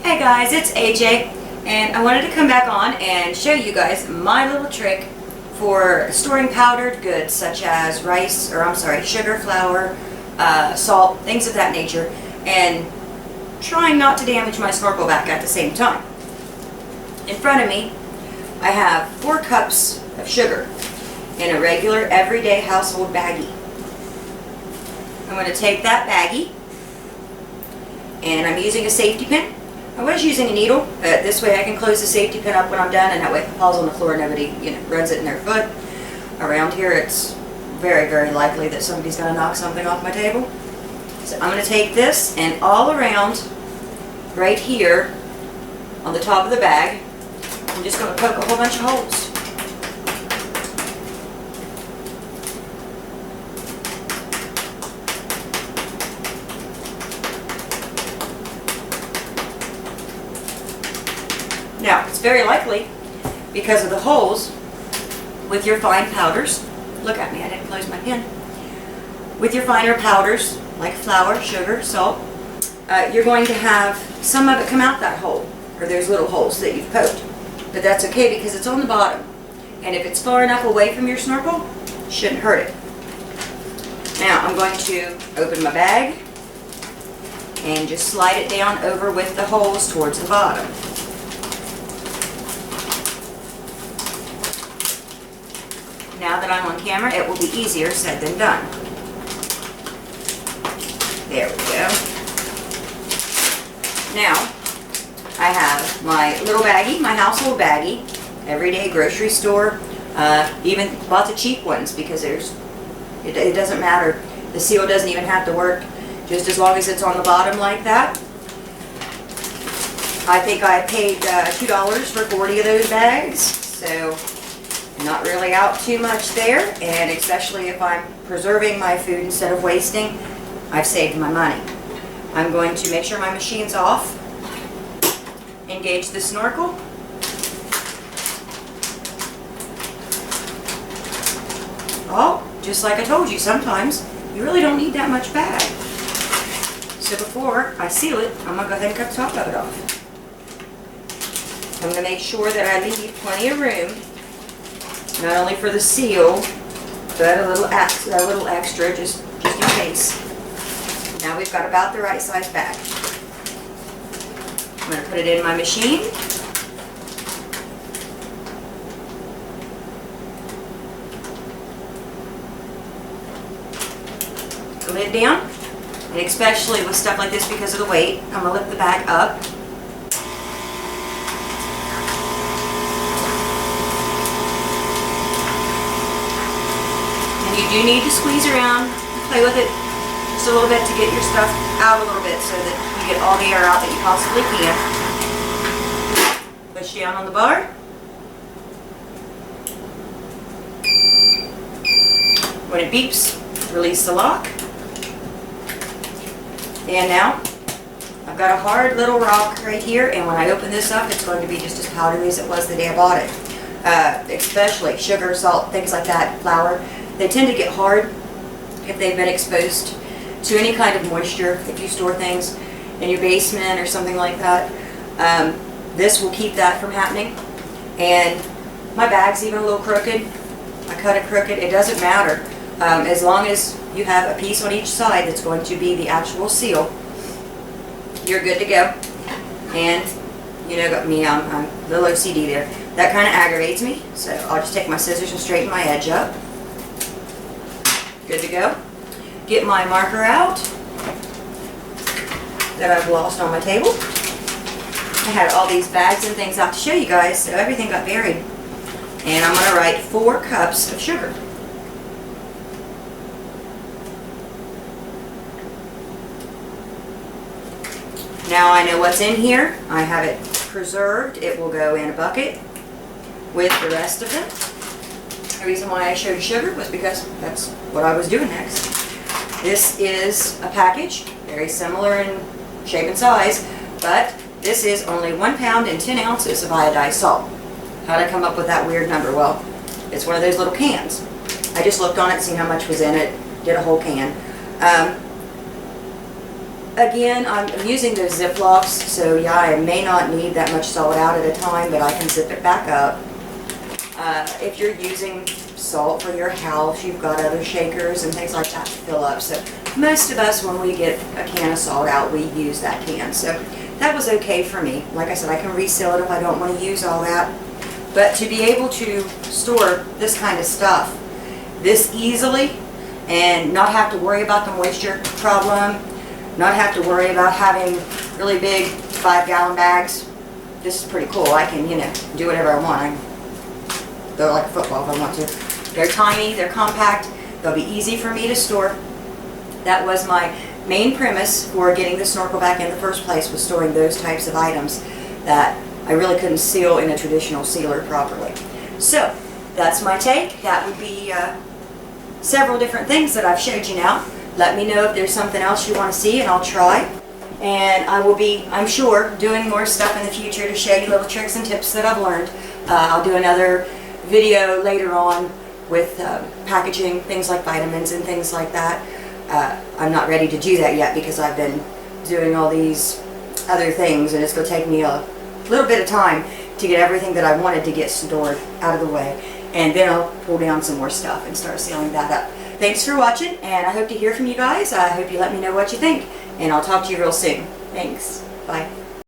Hey guys, it's AJ, and I wanted to come back on and show you guys my little trick for storing powdered goods such as sugar, flour, salt, things of that nature, and trying not to damage my snorkel back at the same time. In front of me, I have 4 cups of sugar in a regular everyday household baggie. I'm going to take that baggie, and I'm using a safety pin. I was using a needle, but this way I can close the safety pin up when I'm done, and that way if it falls on the floor, nobody runs it in their foot. Around here, it's very, very likely that somebody's going to knock something off my table. So I'm going to take this, and all around, right here, on the top of the bag, I'm just going to poke a whole bunch of holes. Now, it's very likely, because of the holes, with your fine powders, look at me, I didn't close my pen, with your finer powders, like flour, sugar, salt, you're going to have some of it come out that hole, or those little holes that you've poked. But that's okay because it's on the bottom. And if it's far enough away from your snorkel, it shouldn't hurt it. Now, I'm going to open my bag and just slide it down over with the holes towards the bottom. Now that I'm on camera, it will be easier said than done. There we go. Now, I have my little baggie, my household baggie, everyday grocery store, even lots of cheap ones because it doesn't matter. The seal doesn't even have to work, just as long as it's on the bottom like that. I think I paid $2 for 40 of those bags, so not really out too much there, and especially if I'm preserving my food instead of wasting, I've saved my money. I'm going to make sure my machine's off, engage the snorkel, oh, just like I told you, sometimes you really don't need that much bag. So before I seal it, I'm going to go ahead and cut the top of it off. I'm going to make sure that I leave plenty of room, not only for the seal, but a little extra just in case. Now we've got about the right size bag. I'm going to put it in my machine. The lid down, and especially with stuff like this because of the weight, I'm going to lift the bag up. You do need to squeeze around, play with it just a little bit to get your stuff out a little bit so that you get all the air out that you possibly can. Push down on the bar. When it beeps, release the lock. And now, I've got a hard little rock right here, and when I open this up, it's going to be just as powdery as it was the day I bought it. Especially sugar, salt, things like that, flour. They tend to get hard if they've been exposed to any kind of moisture, if you store things in your basement or something like that. This will keep that from happening. And my bag's even a little crooked. I cut it crooked. It doesn't matter. As long as you have a piece on each side that's going to be the actual seal, you're good to go. And you know me, I'm a little OCD there. That kind of aggravates me, so I'll just take my scissors and straighten my edge up. Good to go. Get my marker out that I've lost on my table. I had all these bags and things out to show you guys, so everything got buried. And I'm going to write 4 cups of sugar. Now I know what's in here. I have it preserved. It will go in a bucket with the rest of them. The reason why I showed sugar was because that's what I was doing next. This is a package, very similar in shape and size, but this is only 1 pound and 10 ounces of iodized salt. How did I come up with that weird number? Well, it's one of those little cans. I just looked on it, seen how much was in it, did a whole can. again, I'm using those Ziplocs, so yeah, I may not need that much salt out at a time, but I can zip it back up. If you're using salt for your house, you've got other shakers and things like that to fill up. So most of us, when we get a can of salt out, we use that can. So that was okay for me. Like I said, I can reseal it if I don't want to use all that. But to be able to store this kind of stuff this easily and not have to worry about the moisture problem, not have to worry about having really big 5-gallon bags, this is pretty cool. I can, do whatever I want. I can throw like a football if I want to. They're tiny, they're compact, they'll be easy for me to store. That was my main premise for getting the snorkel back in the first place, was storing those types of items that I really couldn't seal in a traditional sealer properly. So that's my take. That would be several different things that I've showed you now. Let me know if there's something else you want to see and I'll try. And I will be, I'm sure, doing more stuff in the future to show you little tricks and tips that I've learned. I'll do another video later on with packaging, things like vitamins and things like that. I'm not ready to do that yet because I've been doing all these other things, and it's going to take me a little bit of time to get everything that I wanted to get stored out of the way. And then I'll pull down some more stuff and start sealing that up. Thanks for watching, and I hope to hear from you guys. I hope you let me know what you think, and I'll talk to you real soon. Thanks. Bye.